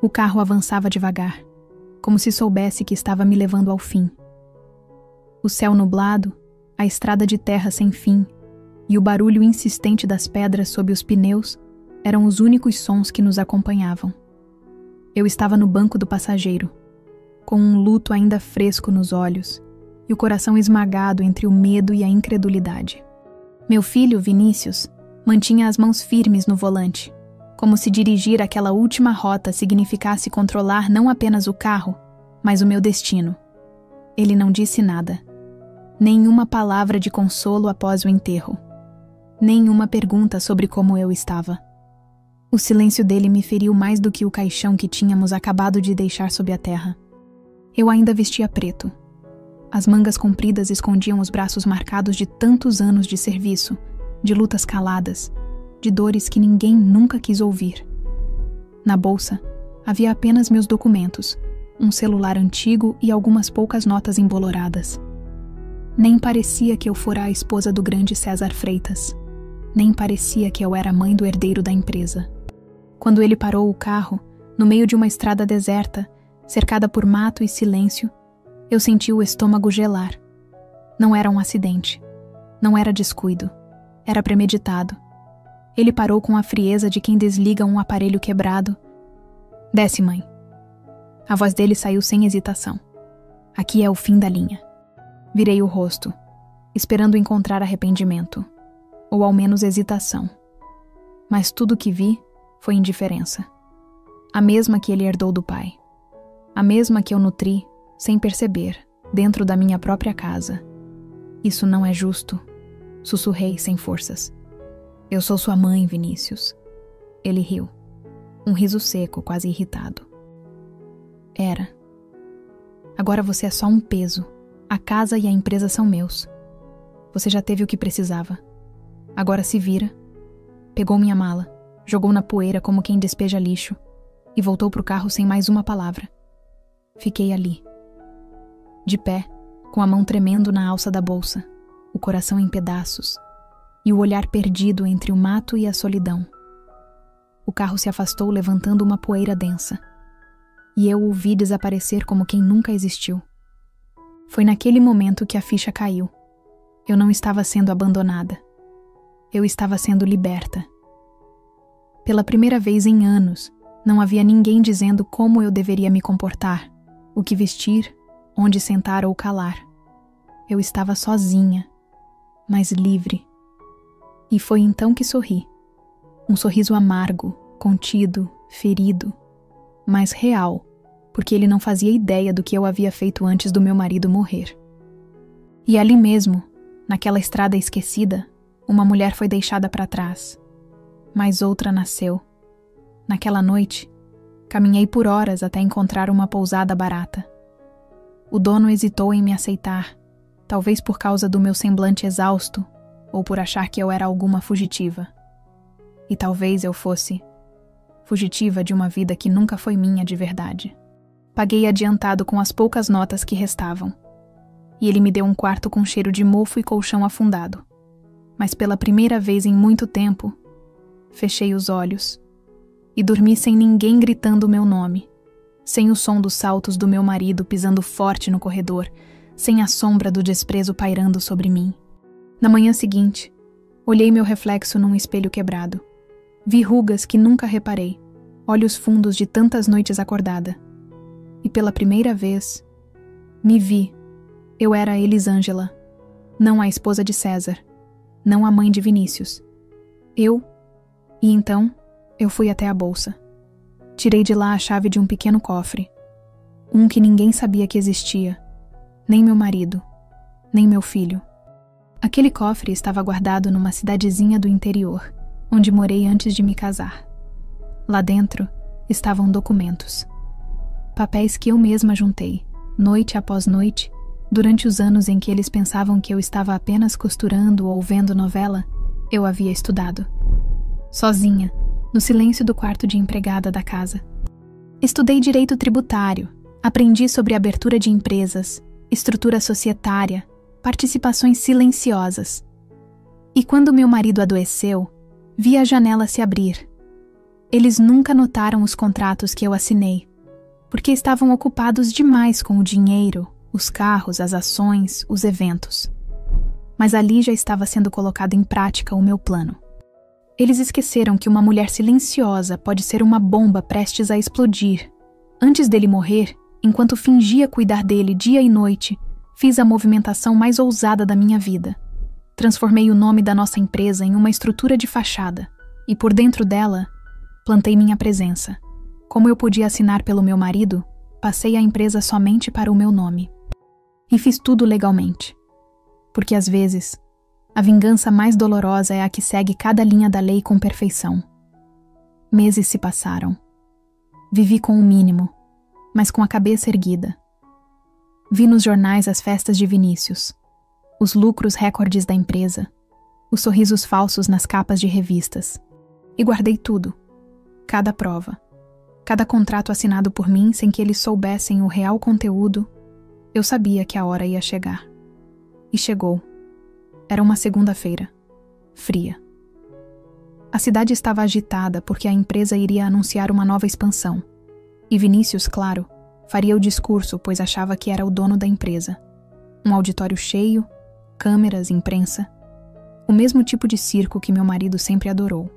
O carro avançava devagar, como se soubesse que estava me levando ao fim. O céu nublado, a estrada de terra sem fim e o barulho insistente das pedras sob os pneus eram os únicos sons que nos acompanhavam. Eu estava no banco do passageiro, com um luto ainda fresco nos olhos e o coração esmagado entre o medo e a incredulidade. Meu filho, Vinícius, mantinha as mãos firmes no volante, como se dirigir aquela última rota significasse controlar não apenas o carro, mas o meu destino. Ele não disse nada. Nenhuma palavra de consolo após o enterro. Nenhuma pergunta sobre como eu estava. O silêncio dele me feriu mais do que o caixão que tínhamos acabado de deixar sob a terra. Eu ainda vestia preto. As mangas compridas escondiam os braços marcados de tantos anos de serviço, de lutas caladas, de dores que ninguém nunca quis ouvir. Na bolsa, havia apenas meus documentos, um celular antigo e algumas poucas notas emboloradas. Nem parecia que eu fora a esposa do grande César Freitas. Nem parecia que eu era a mãe do herdeiro da empresa. Quando ele parou o carro, no meio de uma estrada deserta, cercada por mato e silêncio, eu senti o estômago gelar. Não era um acidente. Não era descuido. Era premeditado. Ele parou com a frieza de quem desliga um aparelho quebrado. Desce, mãe. A voz dele saiu sem hesitação. Aqui é o fim da linha. Virei o rosto, esperando encontrar arrependimento, ou ao menos hesitação. Mas tudo que vi foi indiferença. A mesma que ele herdou do pai. A mesma que eu nutri, sem perceber, dentro da minha própria casa. Isso não é justo, sussurrei sem forças. Eu sou sua mãe, Vinícius. Ele riu. Um riso seco, quase irritado. Era. Agora você é só um peso. A casa e a empresa são meus. Você já teve o que precisava. Agora se vira. Pegou minha mala, jogou na poeira como quem despeja lixo e voltou pro carro sem mais uma palavra. Fiquei ali, de pé, com a mão tremendo na alça da bolsa, o coração em pedaços e o olhar perdido entre o mato e a solidão. O carro se afastou levantando uma poeira densa e eu o vi desaparecer como quem nunca existiu. Foi naquele momento que a ficha caiu. Eu não estava sendo abandonada. Eu estava sendo liberta. Pela primeira vez em anos, não havia ninguém dizendo como eu deveria me comportar, o que vestir, onde sentar ou calar. Eu estava sozinha, mas livre. E foi então que sorri. Um sorriso amargo, contido, ferido, mas real, porque ele não fazia ideia do que eu havia feito antes do meu marido morrer. E ali mesmo, naquela estrada esquecida, uma mulher foi deixada para trás. Mas outra nasceu. Naquela noite, caminhei por horas até encontrar uma pousada barata. O dono hesitou em me aceitar, talvez por causa do meu semblante exausto, ou por achar que eu era alguma fugitiva. E talvez eu fosse fugitiva de uma vida que nunca foi minha de verdade. Paguei adiantado com as poucas notas que restavam. E ele me deu um quarto com cheiro de mofo e colchão afundado. Mas pela primeira vez em muito tempo, fechei os olhos e dormi sem ninguém gritando o meu nome, sem o som dos saltos do meu marido pisando forte no corredor, sem a sombra do desprezo pairando sobre mim. Na manhã seguinte, olhei meu reflexo num espelho quebrado. Vi rugas que nunca reparei, olhos fundos de tantas noites acordada. E pela primeira vez, me vi. Eu era a Elisângela, não a esposa de César, não a mãe de Vinícius. E então, eu fui até a bolsa. Tirei de lá a chave de um pequeno cofre. Um que ninguém sabia que existia. Nem meu marido, nem meu filho. Aquele cofre estava guardado numa cidadezinha do interior, onde morei antes de me casar. Lá dentro estavam documentos. Papéis que eu mesma juntei, noite após noite, durante os anos em que eles pensavam que eu estava apenas costurando ou vendo novela, eu havia estudado. Sozinha, no silêncio do quarto de empregada da casa. Estudei direito tributário, aprendi sobre abertura de empresas, estrutura societária, participações silenciosas. E quando meu marido adoeceu, vi a janela se abrir. Eles nunca notaram os contratos que eu assinei, porque estavam ocupados demais com o dinheiro, os carros, as ações, os eventos. Mas ali já estava sendo colocado em prática o meu plano. Eles esqueceram que uma mulher silenciosa pode ser uma bomba prestes a explodir. Antes dele morrer, enquanto fingia cuidar dele dia e noite, fiz a movimentação mais ousada da minha vida. Transformei o nome da nossa empresa em uma estrutura de fachada, e por dentro dela, plantei minha presença. Como eu podia assinar pelo meu marido, passei a empresa somente para o meu nome. E fiz tudo legalmente. Porque às vezes, a vingança mais dolorosa é a que segue cada linha da lei com perfeição. Meses se passaram. Vivi com o mínimo, mas com a cabeça erguida. Vi nos jornais as festas de Vinícius, os lucros recordes da empresa, os sorrisos falsos nas capas de revistas. E guardei tudo, cada prova, cada contrato assinado por mim sem que eles soubessem o real conteúdo. Eu sabia que a hora ia chegar. E chegou. Era uma segunda-feira, fria. A cidade estava agitada porque a empresa iria anunciar uma nova expansão. E Vinícius, claro, faria o discurso, pois achava que era o dono da empresa. Um auditório cheio, câmeras, imprensa. O mesmo tipo de circo que meu marido sempre adorou.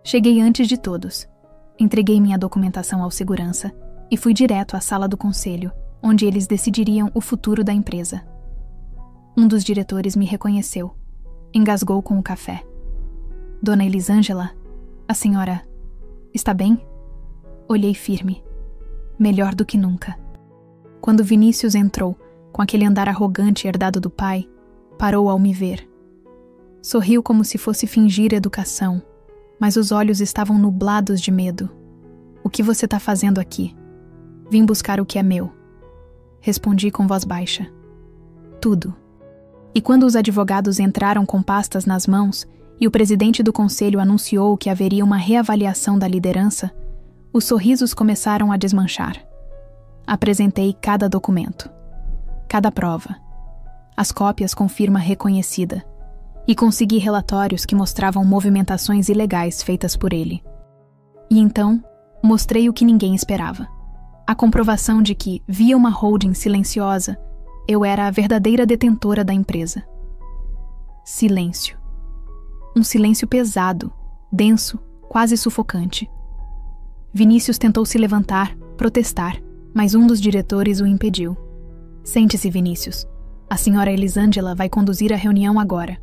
Cheguei antes de todos. Entreguei minha documentação ao segurança e fui direto à sala do conselho, onde eles decidiriam o futuro da empresa. Um dos diretores me reconheceu. Engasgou com o café. Dona Elisângela, a senhora está bem? Olhei firme. Melhor do que nunca. Quando Vinícius entrou, com aquele andar arrogante herdado do pai, parou ao me ver. Sorriu como se fosse fingir educação, mas os olhos estavam nublados de medo. O que você está fazendo aqui? Vim buscar o que é meu. Respondi com voz baixa. Tudo. E quando os advogados entraram com pastas nas mãos e o presidente do conselho anunciou que haveria uma reavaliação da liderança, os sorrisos começaram a desmanchar. Apresentei cada documento, cada prova, as cópias com firma reconhecida, e consegui relatórios que mostravam movimentações ilegais feitas por ele. E então, mostrei o que ninguém esperava. A comprovação de que, via uma holding silenciosa, eu era a verdadeira detentora da empresa. Silêncio. Um silêncio pesado, denso, quase sufocante. Vinícius tentou se levantar, protestar, mas um dos diretores o impediu. Sente-se, Vinícius. A senhora Elisângela vai conduzir a reunião agora.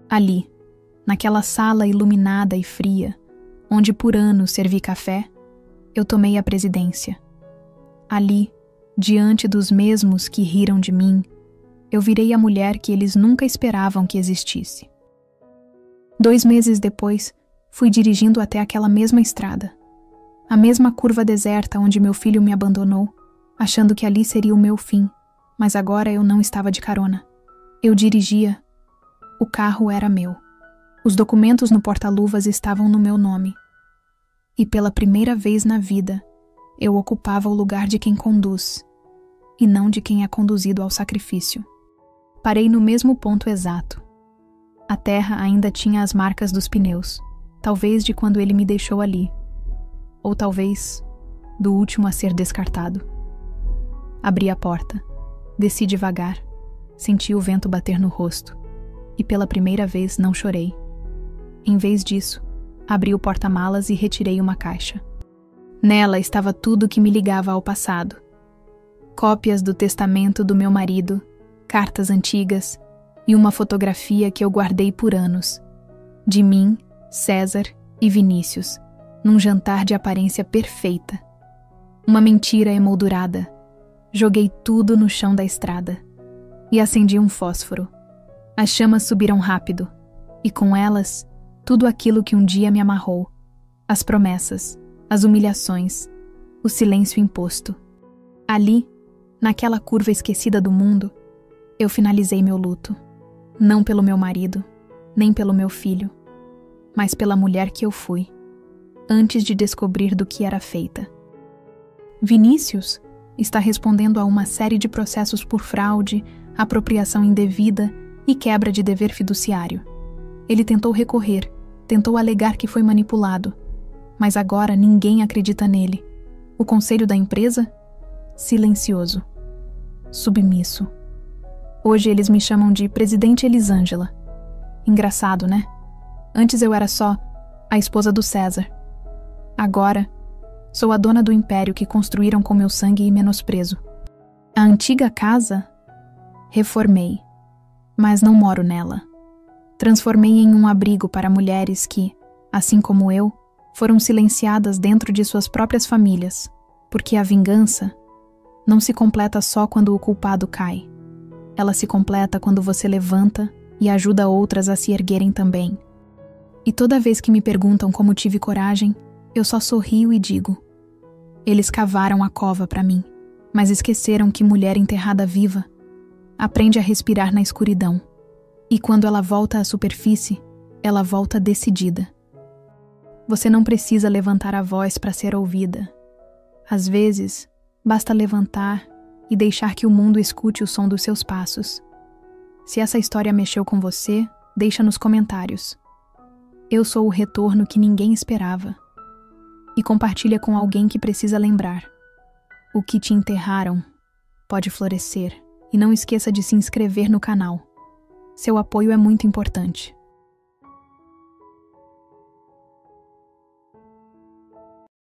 Ali, naquela sala iluminada e fria, onde por anos servi café, eu tomei a presidência. Ali, diante dos mesmos que riram de mim, eu virei a mulher que eles nunca esperavam que existisse. 2 meses depois, fui dirigindo até aquela mesma estrada, a mesma curva deserta onde meu filho me abandonou, achando que ali seria o meu fim, mas agora eu não estava de carona. Eu dirigia. O carro era meu. Os documentos no porta-luvas estavam no meu nome. E pela primeira vez na vida, eu ocupava o lugar de quem conduz, e não de quem é conduzido ao sacrifício. Parei no mesmo ponto exato. A terra ainda tinha as marcas dos pneus, talvez de quando ele me deixou ali, ou talvez do último a ser descartado. Abri a porta, desci devagar, senti o vento bater no rosto, e pela primeira vez não chorei. Em vez disso, abri o porta-malas e retirei uma caixa. Nela estava tudo que me ligava ao passado. Cópias do testamento do meu marido, cartas antigas e uma fotografia que eu guardei por anos, de mim, César e Vinícius, num jantar de aparência perfeita. Uma mentira emoldurada. Joguei tudo no chão da estrada e acendi um fósforo. As chamas subiram rápido, e com elas, tudo aquilo que um dia me amarrou, as promessas, as humilhações, o silêncio imposto. Ali, naquela curva esquecida do mundo, eu finalizei meu luto, não pelo meu marido, nem pelo meu filho, mas pela mulher que eu fui, antes de descobrir do que era feita. Vinícius está respondendo a uma série de processos por fraude, apropriação indevida e quebra de dever fiduciário. Ele tentou recorrer, tentou alegar que foi manipulado, mas agora ninguém acredita nele. O conselho da empresa? Silencioso. Submisso. Hoje eles me chamam de Presidente Elisângela. Engraçado, né? Antes eu era só a esposa do César. Agora, sou a dona do império que construíram com meu sangue e menosprezo. A antiga casa, reformei, mas não moro nela. Transformei em um abrigo para mulheres que, assim como eu, foram silenciadas dentro de suas próprias famílias, porque a vingança não se completa só quando o culpado cai. Ela se completa quando você levanta e ajuda outras a se erguerem também. E toda vez que me perguntam como tive coragem, eu só sorrio e digo: eles cavaram a cova para mim, mas esqueceram que mulher enterrada viva aprende a respirar na escuridão. E quando ela volta à superfície, ela volta decidida. Você não precisa levantar a voz para ser ouvida. Às vezes, basta levantar e deixar que o mundo escute o som dos seus passos. Se essa história mexeu com você, deixa nos comentários. Eu sou o retorno que ninguém esperava. E compartilha com alguém que precisa lembrar. O que te enterraram pode florescer. E não esqueça de se inscrever no canal. Seu apoio é muito importante.